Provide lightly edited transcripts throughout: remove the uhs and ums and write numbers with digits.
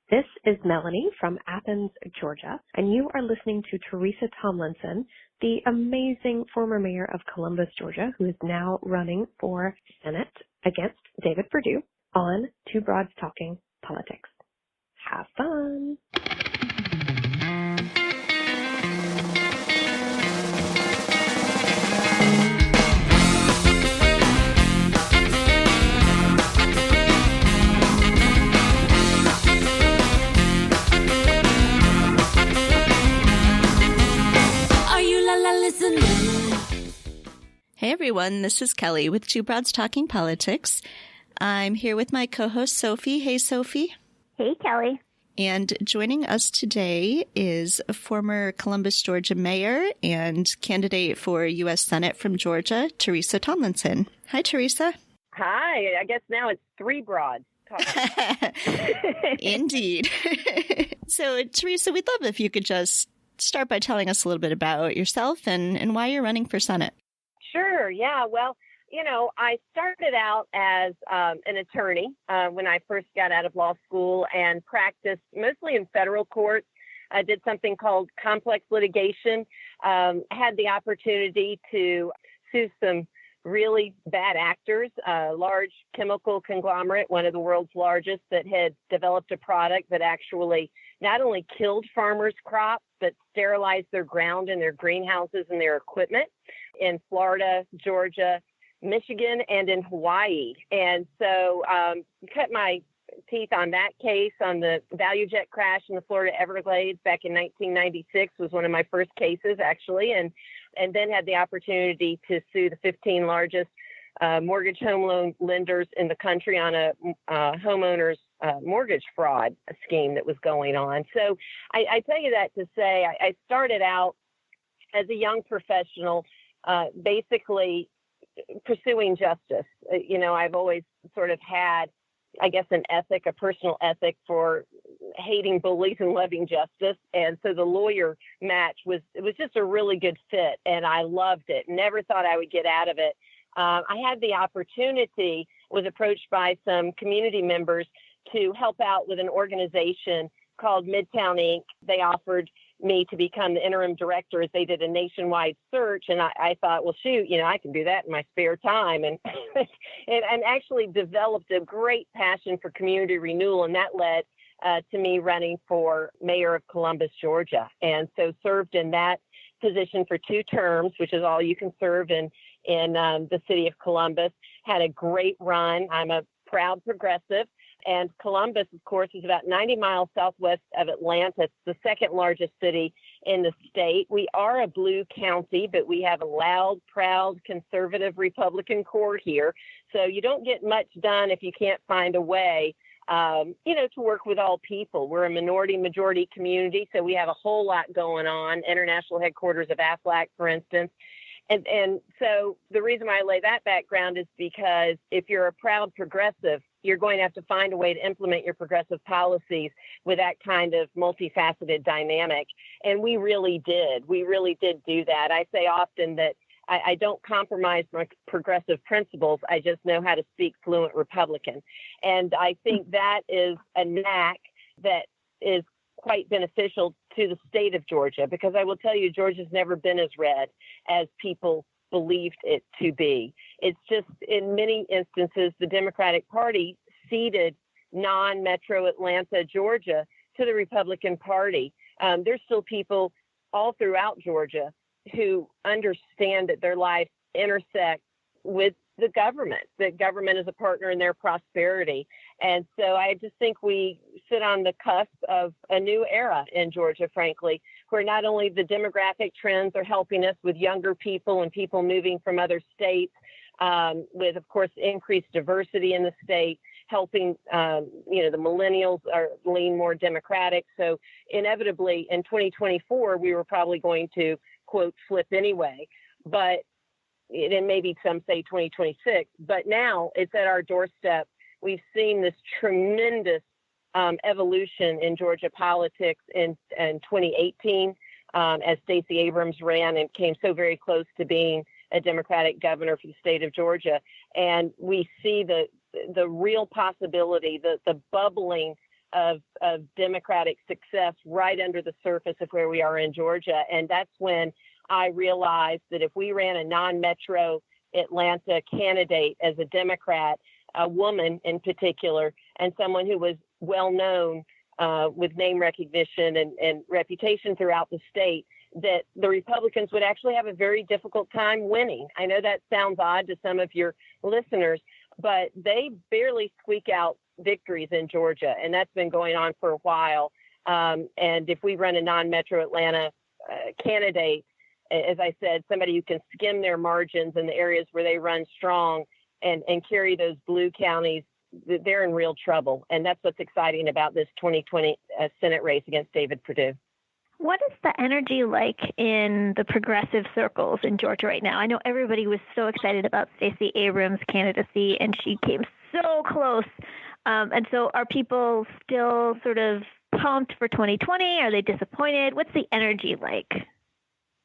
This is Melanie from Athens, Georgia, and you are listening to Teresa Tomlinson, the amazing former mayor of Columbus, Georgia, who is now running for Senate against David Perdue on Two Broads Talking Politics. Have fun! Hey everyone, this is Kelly with Two Broads Talking Politics. I'm here with my co-host Sophy. Hey Sophy. Hey Kelly. And joining us today is a former Columbus, Georgia mayor and candidate for U.S. Senate from Georgia, Teresa Tomlinson. Hi Teresa. Hi, I guess now it's Three Broads. Indeed. So Teresa, we'd love if you could just start by telling us a little bit about yourself and why you're running for Senate. Sure. Yeah. Well, I started out as an attorney when I first got out of law school and practiced mostly in federal courts. I did something called complex litigation, had the opportunity to sue some really bad actors, a large chemical conglomerate, one of the world's largest, that had developed a product that actually not only killed farmers' crops, but sterilized their ground and their greenhouses and their equipment in Florida, Georgia, Michigan, and in Hawaii. And so cut my teeth on that case on the value jet crash in the Florida Everglades back in 1996 was one of my first cases, actually, and then had the opportunity to sue the 15 largest mortgage home loan lenders in the country on a homeowner's mortgage fraud scheme that was going on. So I tell you that to say I started out as a young professional, basically pursuing justice. I've always sort of had, I guess, an ethic, a personal ethic for hating bullies and loving justice. And so the lawyer match was just a really good fit. And I loved it. Never thought I would get out of it. I had the opportunity, was approached by some community members to help out with an organization called Midtown Inc. They offered me to become the interim director as they did a nationwide search. And I thought, well, shoot, I can do that in my spare time. And, and actually developed a great passion for community renewal. And that led to me running for mayor of Columbus, Georgia. And so served in that position for 2 terms, which is all you can serve in the city of Columbus. Had a great run. I'm a proud progressive. And Columbus, of course, is about 90 miles southwest of Atlanta. It's the second largest city in the state. We are a blue county, but we have a loud, proud, conservative Republican core here. So you don't get much done if you can't find a way, to work with all people. We're a minority-majority community, so we have a whole lot going on. International headquarters of AFLAC, for instance. And so the reason why I lay that background is because if you're a proud progressive, you're going to have to find a way to implement your progressive policies with that kind of multifaceted dynamic. And we really did. We really did do that. I say often that I don't compromise my progressive principles. I just know how to speak fluent Republican. And I think that is a knack that is quite beneficial to the state of Georgia, because I will tell you, Georgia's never been as red as people believed it to be. It's just, in many instances, the Democratic Party ceded non-metro Atlanta, Georgia to the Republican Party. There's still people all throughout Georgia who understand that their lives intersect with the government, that government is a partner in their prosperity. And so I just think we sit on the cusp of a new era in Georgia, frankly, where not only the demographic trends are helping us with younger people and people moving from other states, with, of course, increased diversity in the state, helping, the millennials are lean more Democratic. So inevitably in 2024, we were probably going to, quote, flip anyway. But and maybe some say 2026, but now it's at our doorstep. We've seen this tremendous evolution in Georgia politics in 2018 as Stacey Abrams ran and came so very close to being a Democratic governor for the state of Georgia. And we see the real possibility, the bubbling of Democratic success right under the surface of where we are in Georgia. And that's when I realized that if we ran a non-metro Atlanta candidate as a Democrat, a woman in particular, and someone who was well known with name recognition and reputation throughout the state, that the Republicans would actually have a very difficult time winning. I know that sounds odd to some of your listeners, but they barely squeak out victories in Georgia, and that's been going on for a while. And if we run a non-metro Atlanta candidate, as I said, somebody who can skim their margins in the areas where they run strong and carry those blue counties, they're in real trouble. And that's what's exciting about this 2020 Senate race against David Perdue. What is the energy like in the progressive circles in Georgia right now? I know everybody was so excited about Stacey Abrams' candidacy, and she came so close. And so are people still sort of pumped for 2020? Are they disappointed? What's the energy like?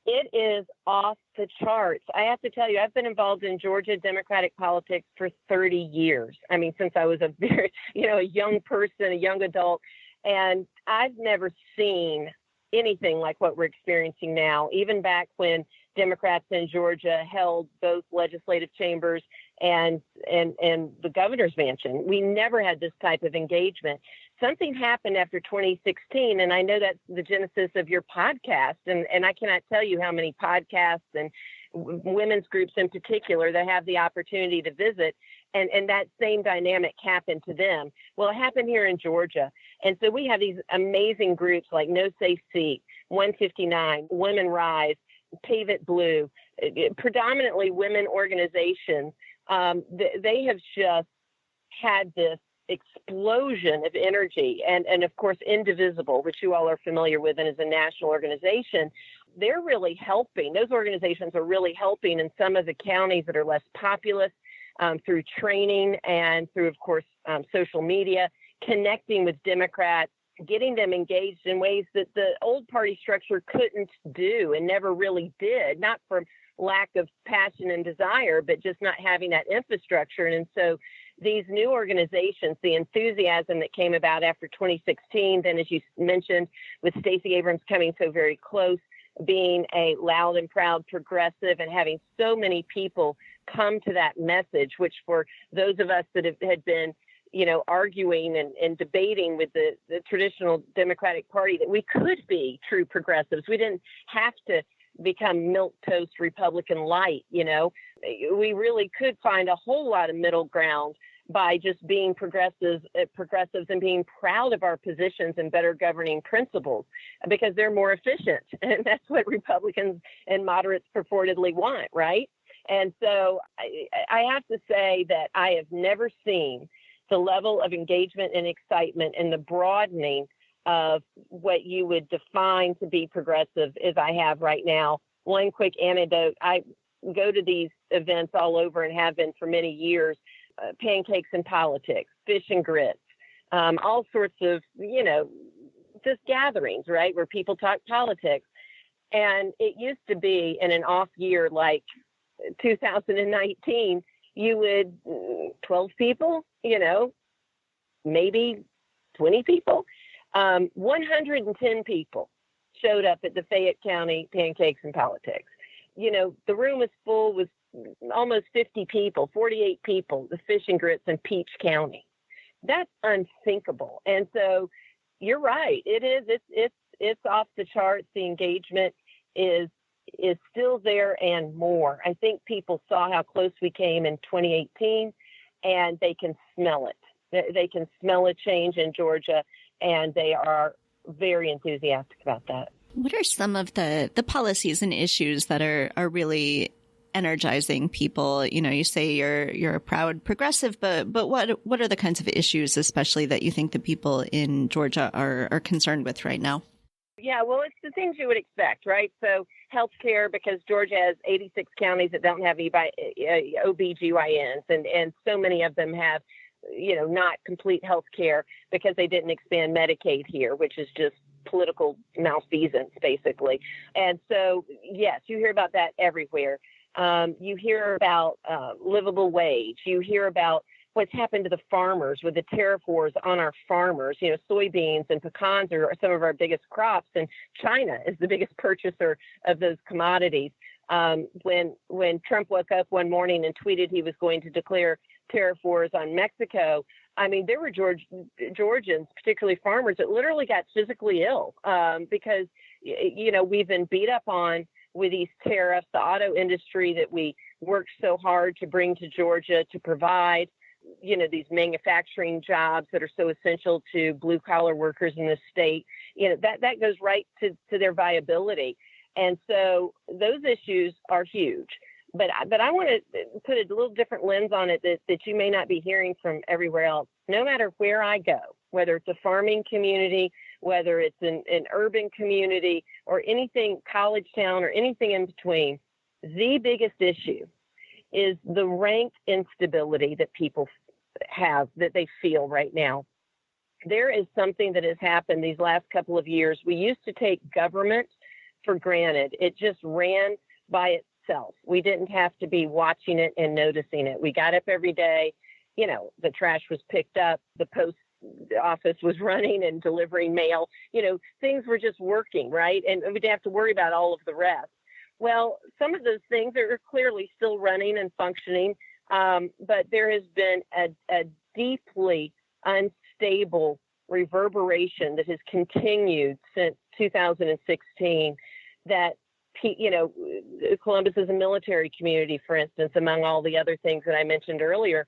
It is off the charts. I have to tell you, I've been involved in Georgia Democratic politics for 30 years. I mean, since I was a very, a young person, a young adult, and I've never seen anything like what we're experiencing now, even back when Democrats in Georgia held both legislative chambers and the governor's mansion. We never had this type of engagement. Something happened after 2016, and I know that's the genesis of your podcast, and I cannot tell you how many podcasts and women's groups in particular that have the opportunity to visit, and that same dynamic happened to them. Well, it happened here in Georgia. And so we have these amazing groups like No Safe Seat, 159, Women Rise, Pave It Blue, predominantly women organizations. They have just had this explosion of energy and of course, Indivisible, which you all are familiar with and is a national organization. They're really helping. Those organizations are really helping in some of the counties that are less populous through training and through, of course, social media, connecting with Democrats, getting them engaged in ways that the old party structure couldn't do and never really did, not for lack of passion and desire, but just not having that infrastructure. And so these new organizations, the enthusiasm that came about after 2016, then as you mentioned, with Stacey Abrams coming so very close, being a loud and proud progressive and having so many people come to that message, which for those of us that had been arguing and debating with the traditional Democratic Party that we could be true progressives. We didn't have to become milquetoast Republican light, We really could find a whole lot of middle ground by just being progressives and being proud of our positions and better governing principles because they're more efficient. And that's what Republicans and moderates purportedly want, right? And so I have to say that I have never seen the level of engagement and excitement and the broadening of what you would define to be progressive as I have right now. One quick anecdote, I go to these events all over and have been for many years, pancakes and politics, fish and grits, all sorts of, just gatherings, right, where people talk politics. And it used to be in an off year like 2019, you would 12 people, maybe 20 people, 110 people showed up at the Fayette County Pancakes and Politics. The room was full with almost 50 people, 48 people, the Fish and Grits in Peach County. That's unthinkable. And so you're right. It is. It's off the charts. The engagement is still there and more. I think people saw how close we came in 2018, and they can smell it. They can smell a change in Georgia, and they are very enthusiastic about that. What are some of the policies and issues that are really energizing people? You say you're a proud progressive, but what are the kinds of issues, especially that you think the people in Georgia are concerned with right now? Yeah, well, it's the things you would expect, right? So healthcare, because Georgia has 86 counties that don't have OBGYNs, and so many of them have, not complete health care because they didn't expand Medicaid here, which is just political malfeasance, basically. And so, yes, you hear about that everywhere. You hear about livable wage. You hear about what's happened to the farmers with the tariff wars on our farmers. Soybeans and pecans are some of our biggest crops, and China is the biggest purchaser of those commodities. When Trump woke up one morning and tweeted he was going to declare tariff wars on Mexico, I mean, there were Georgians, particularly farmers, that literally got physically ill because, we've been beat up on with these tariffs, the auto industry that we worked so hard to bring to Georgia to provide, these manufacturing jobs that are so essential to blue collar workers in the state. That goes right to their viability. And so those issues are huge. But I want to put a little different lens on it that you may not be hearing from everywhere else. No matter where I go, whether it's a farming community, whether it's an urban community, or anything, college town, or anything in between, the biggest issue is the rank instability that people have, that they feel right now. There is something that has happened these last couple of years. We used to take government for granted. It just ran by itself. We didn't have to be watching it and noticing it. We got up every day, the trash was picked up, the post office was running and delivering mail, things were just working, right? And we didn't have to worry about all of the rest. Well, some of those things are clearly still running and functioning, but there has been a deeply unstable reverberation that has continued since 2016 that, Columbus is a military community, for instance, among all the other things that I mentioned earlier.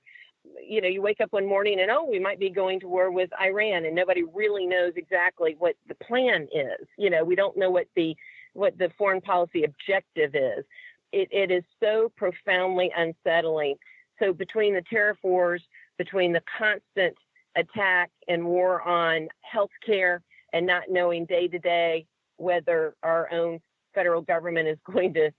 You wake up one morning and, we might be going to war with Iran, and nobody really knows exactly what the plan is. We don't know what the foreign policy objective is. It is so profoundly unsettling. So between the tariff wars, between the constant attack and war on healthcare, and not knowing day to day whether our own federal government is going to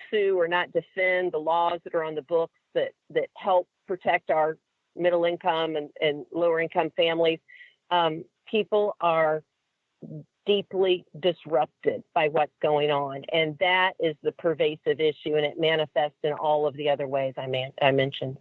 sue or not defend the laws that are on the books that help protect our middle income and lower income families, people are deeply disrupted by what's going on. And that is the pervasive issue, and it manifests in all of the other ways I mentioned.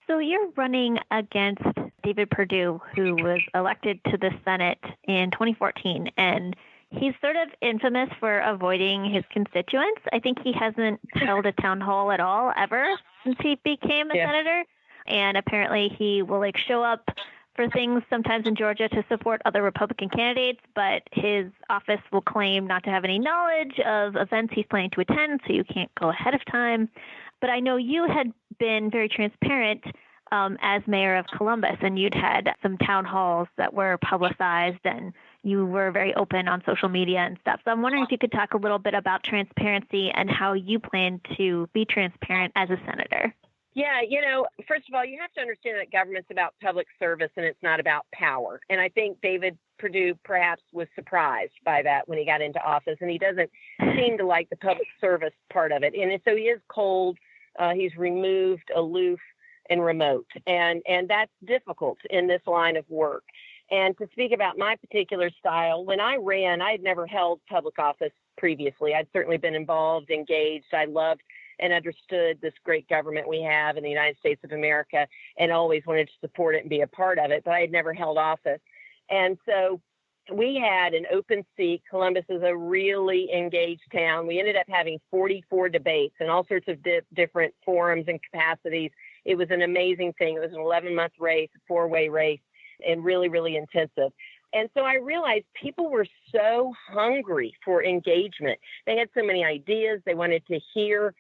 So you're running against David Perdue, who was elected to the Senate in 2014, and he's sort of infamous for avoiding his constituents. I think he hasn't held a town hall at all ever since he became a senator. And apparently he will show up for things sometimes in Georgia to support other Republican candidates, but his office will claim not to have any knowledge of events he's planning to attend, so you can't go ahead of time. But I know you had been very transparent as mayor of Columbus, and you'd had some town halls that were publicized, and you were very open on social media and stuff. So I'm wondering if you could talk a little bit about transparency and how you plan to be transparent as a senator. Yeah, first of all, you have to understand that government's about public service and it's not about power. And I think David Perdue perhaps was surprised by that when he got into office, and he doesn't seem to like the public service part of it. And so he is cold, he's removed, aloof, and remote. And that's difficult in this line of work. And to speak about my particular style, when I ran, I had never held public office previously. I'd certainly been involved, engaged. I loved and understood this great government we have in the United States of America, and always wanted to support it and be a part of it, but I had never held office. And so we had an open seat. Columbus is a really engaged town. We ended up having 44 debates in all sorts of different forums and capacities. It was an amazing thing. It was an 11-month race, a 4-way race, and really, really intensive. And so I realized people were so hungry for engagement. They had so many ideas. They wanted to hear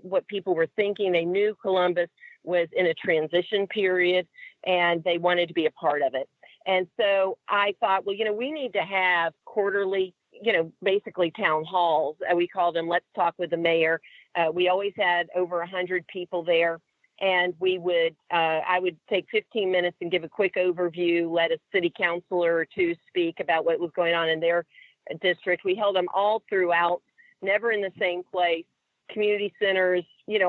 what people were thinking. They knew Columbus was in a transition period, and they wanted to be a part of it. And so I thought, well, we need to have quarterly, basically town halls. We called them Let's Talk with the Mayor. We always had over 100 people there. And I would take 15 minutes and give a quick overview, let a city councilor or two speak about what was going on in their district. We held them all throughout, never in the same place, community centers,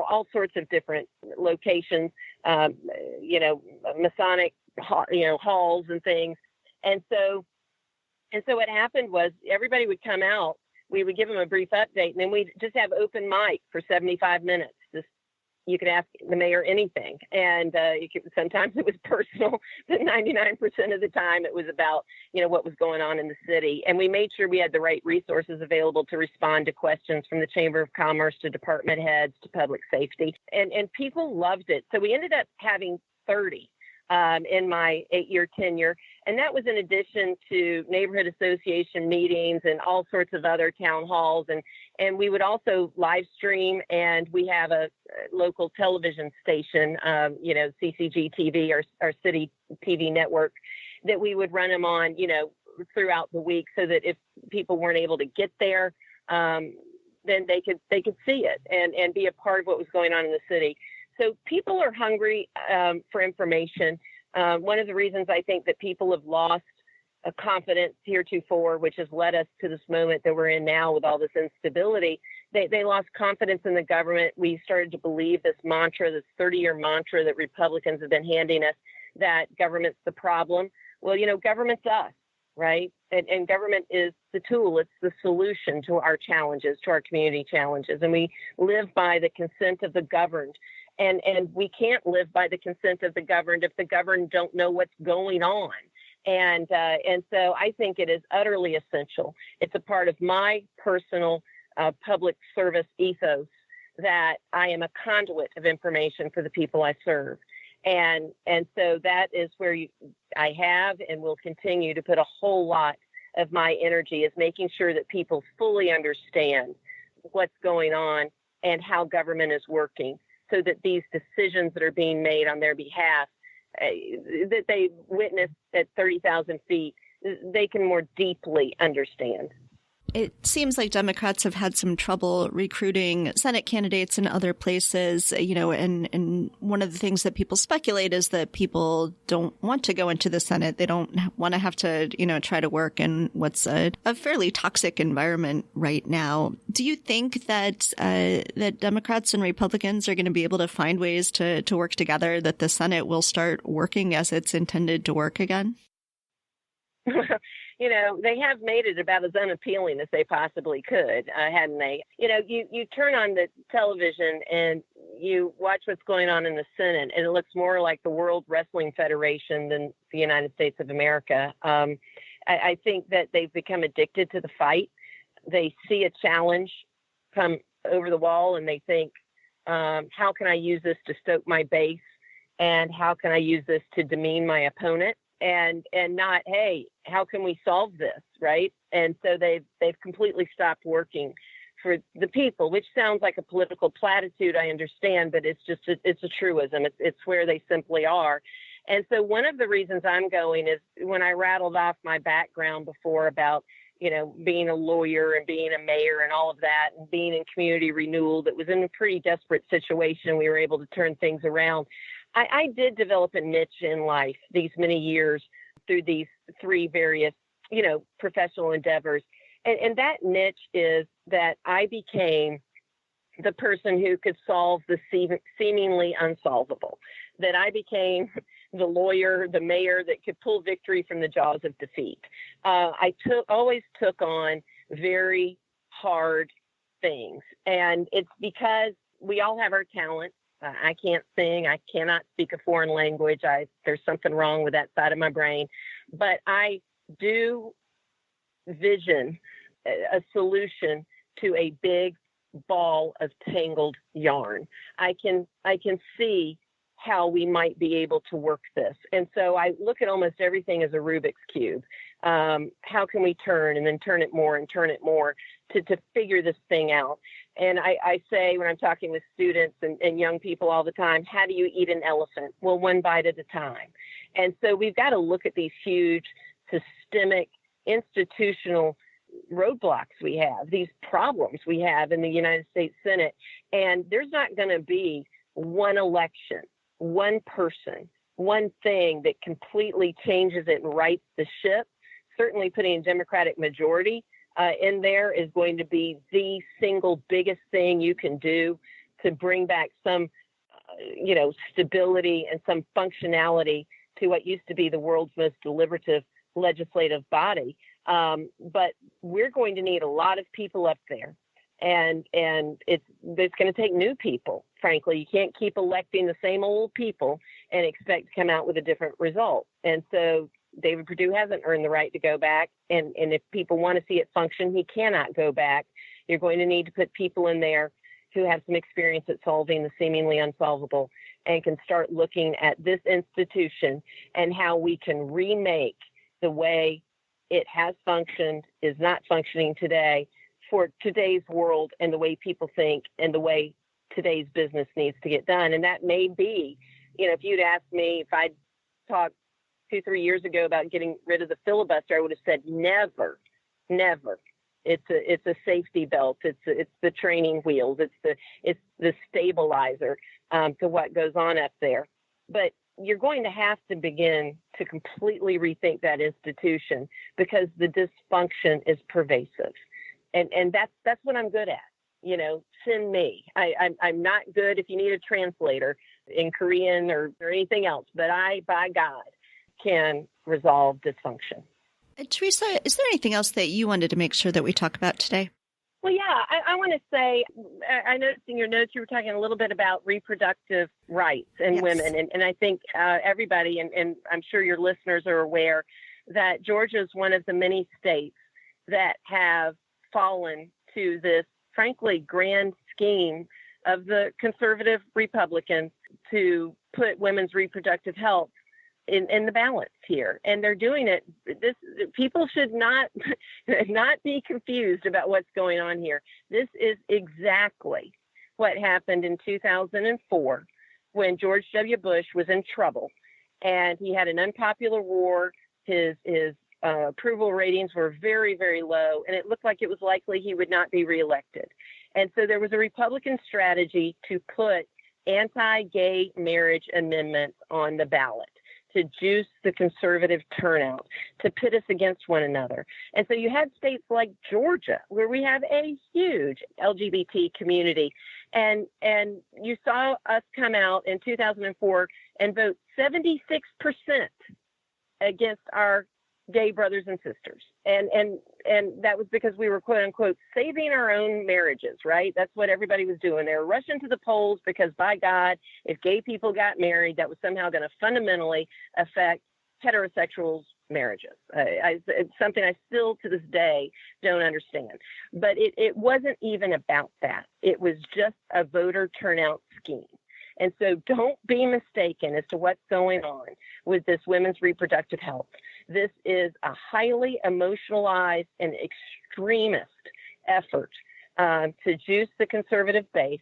all sorts of different locations, Masonic, halls and things. And so what happened was everybody would come out, we would give them a brief update, and then we'd just have open mic for 75 minutes, just you could ask the mayor anything. And sometimes it was personal, but 99% of the time it was about, what was going on in the city. And we made sure we had the right resources available to respond to questions from the Chamber of Commerce to department heads to public safety. And people loved it. So we ended up having 30 in my 8-year tenure. And that was in addition to neighborhood association meetings and all sorts of other town halls. And we would also live stream, and we have a local television station, CCG TV, our city TV network, that we would run them on, throughout the week, so that if people weren't able to get there, then they could see it and be a part of what was going on in the city. So people are hungry for information. One of the reasons I think that people have lost confidence heretofore, which has led us to this moment that we're in now with all this instability, they lost confidence in the government. We started to believe this mantra, this 30-year mantra that Republicans have been handing us, that government's the problem. Well, government's us, right? And government is the tool. It's the solution to our challenges, to our community challenges. And we live by the consent of the governed. And we can't live by the consent of the governed if the governed don't know what's going on. And so I think it is utterly essential. It's a part of my personal public service ethos that I am a conduit of information for the people I serve. And so that is where I have and will continue to put a whole lot of my energy, is making sure that people fully understand what's going on and how government is working, so that these decisions that are being made on their behalf, that they witness at 30,000 feet, they can more deeply understand. It seems like Democrats have had some trouble recruiting Senate candidates in other places, and one of the things that people speculate is that people don't want to go into the Senate. They don't want to have to, try to work in what's a fairly toxic environment right now. Do you think that that Democrats and Republicans are going to be able to find ways to work together, that the Senate will start working as it's intended to work again? They have made it about as unappealing as they possibly could, hadn't they? You turn on the television and you watch what's going on in the Senate, and it looks more like the World Wrestling Federation than the United States of America. I think that they've become addicted to the fight. They see a challenge come over the wall, and they think, how can I use this to stoke my base? And how can I use this to demean my opponent? And not, hey, how can we solve this, right? And so they've completely stopped working for the people, which sounds like a political platitude, I understand, but it's a truism. It's where they simply are. And so one of the reasons I'm going is, when I rattled off my background before about, being a lawyer and being a mayor and all of that, and being in community renewal that was in a pretty desperate situation, we were able to turn things around. I did develop a niche in life these many years through these three various, professional endeavors. And that niche is that I became the person who could solve the seemingly unsolvable, that I became the lawyer, the mayor that could pull victory from the jaws of defeat. I always took on very hard things. And it's because we all have our talents. I can't sing. I cannot speak a foreign language. There's something wrong with that side of my brain. But I do vision a solution to a big ball of tangled yarn. I can see how we might be able to work this. And so I look at almost everything as a Rubik's Cube. How can we turn and then turn it more and turn it more to figure this thing out? And I say, when I'm talking with students and young people all the time, how do you eat an elephant? Well, one bite at a time. And so we've got to look at these huge systemic institutional roadblocks we have, these problems we have in the United States Senate. And there's not going to be one election, one person, one thing that completely changes it and rights the ship. Certainly putting a Democratic majority in there is going to be the single biggest thing you can do to bring back some, stability and some functionality to what used to be the world's most deliberative legislative body. But we're going to need a lot of people up there And it's going to take new people. Frankly, you can't keep electing the same old people and expect to come out with a different result. And so David Perdue hasn't earned the right to go back. And if people want to see it function, he cannot go back. You're going to need to put people in there who have some experience at solving the seemingly unsolvable and can start looking at this institution and how we can remake the way it has functioned, is not functioning today, for today's world and the way people think and the way today's business needs to get done. And that may be, if you'd asked me if I'd talked 2-3 years ago about getting rid of the filibuster, I would have said never, never. It's a safety belt. It's the training wheels. It's the stabilizer to what goes on up there. But you're going to have to begin to completely rethink that institution because the dysfunction is pervasive. And that's what I'm good at. Send me. I'm not good if you need a translator in Korean or anything else, but I, by God, can resolve dysfunction. Teresa, is there anything else that you wanted to make sure that we talk about today? Well, yeah, I want to say, I noticed in your notes you were talking a little bit about reproductive rights and Yes. women. And I think everybody, and I'm sure your listeners are aware, that Georgia is one of the many states that have fallen to this, frankly, grand scheme of the conservative Republicans to put women's reproductive health in the balance here. And they're doing it. People should not be confused about what's going on here. This is exactly what happened in 2004 when George W. Bush was in trouble and he had an unpopular war. His approval ratings were very, very low, and it looked like it was likely he would not be reelected. And so there was a Republican strategy to put anti-gay marriage amendments on the ballot, to juice the conservative turnout, to pit us against one another. And so you had states like Georgia, where we have a huge LGBT community. And you saw us come out in 2004 and vote 76% against our gay brothers and sisters. And that was because we were, quote unquote, saving our own marriages, right? That's what everybody was doing. They were rushing to the polls because, by God, if gay people got married, that was somehow going to fundamentally affect heterosexuals' marriages. It's something I still to this day don't understand. But it wasn't even about that. It was just a voter turnout scheme. And so don't be mistaken as to what's going on with this women's reproductive health. This is a highly emotionalized and extremist effort to juice the conservative base,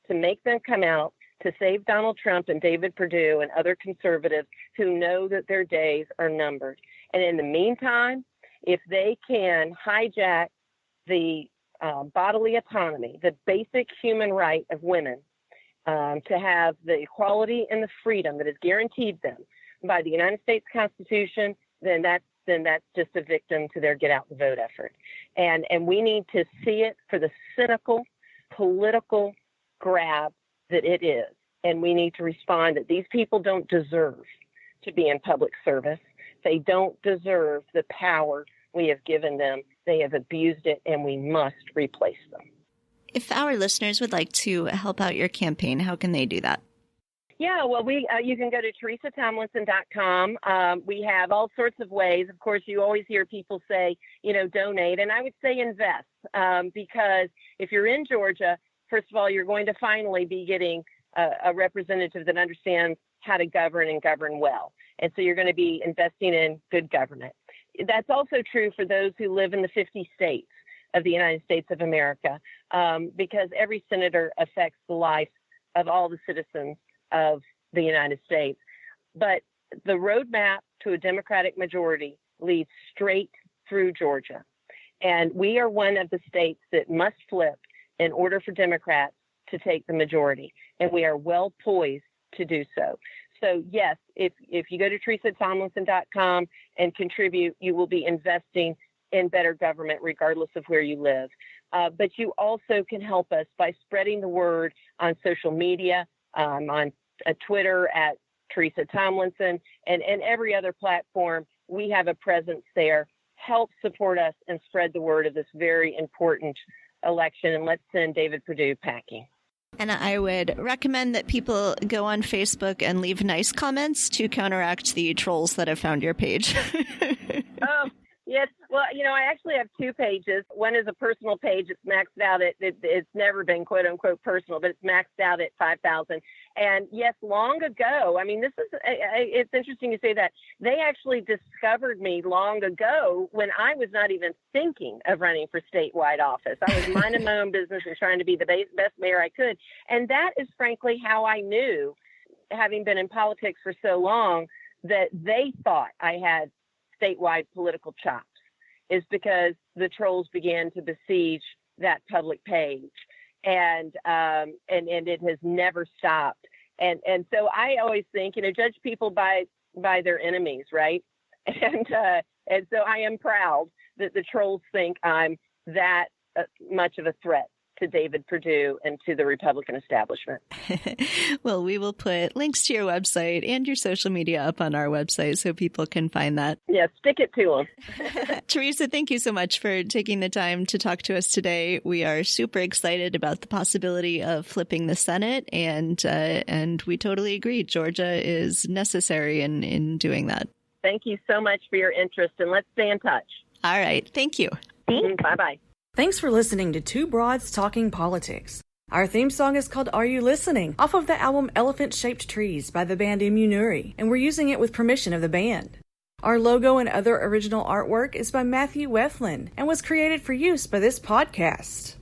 to make them come out, to save Donald Trump and David Perdue and other conservatives who know that their days are numbered. And in the meantime, if they can hijack the bodily autonomy, the basic human right of women to have the equality and the freedom that is guaranteed them by the United States Constitution, then that's just a victim to their get out the vote effort. And we need to see it for the cynical political grab that it is. And we need to respond that these people don't deserve to be in public service. They don't deserve the power we have given them. They have abused it, and we must replace them. If our listeners would like to help out your campaign, how can they do that? Yeah, well, you can go to teresatomlinson.com. We have all sorts of ways. Of course, you always hear people say, donate. And I would say invest because if you're in Georgia, first of all, you're going to finally be getting a representative that understands how to govern and govern well. And so you're going to be investing in good government. That's also true for those who live in the 50 states of the United States of America, because every senator affects the life of all the citizens of the United States. But the roadmap to a Democratic majority leads straight through Georgia. And we are one of the states that must flip in order for Democrats to take the majority. And we are well poised to do so. So yes, if you go to teresatomlinson.com and contribute, you will be investing in better government regardless of where you live. But you also can help us by spreading the word on social media, on Twitter at Teresa Tomlinson, and every other platform. We have a presence there. Help support us and spread the word of this very important election, and let's send David Perdue packing. And I would recommend that people go on Facebook and leave nice comments to counteract the trolls that have found your page. Yes. Well, I actually have two pages. One is a personal page. It's maxed out at, it's never been quote unquote personal, but it's maxed out at 5,000. And yes, long ago, it's interesting you say that. They actually discovered me long ago when I was not even thinking of running for statewide office. I was minding my own business and trying to be the best mayor I could. And that is frankly how I knew, having been in politics for so long, that they thought I had statewide political chops, is because the trolls began to besiege that public page, and it has never stopped. And so I always think, judge people by their enemies, right? And so I am proud that the trolls think I'm that much of a threat to David Perdue and to the Republican establishment. Well, we will put links to your website and your social media up on our website so people can find that. Yeah, stick it to them. Teresa, thank you so much for taking the time to talk to us today. We are super excited about the possibility of flipping the Senate, and we totally agree. Georgia is necessary in doing that. Thank you so much for your interest, and let's stay in touch. All right. Thank you. Bye-bye. Thanks for listening to Two Broads Talking Politics. Our theme song is called Are You Listening? Off of the album Elephant Shaped Trees by the band Immunuri, and we're using it with permission of the band. Our logo and other original artwork is by Matthew Weflin and was created for use by this podcast.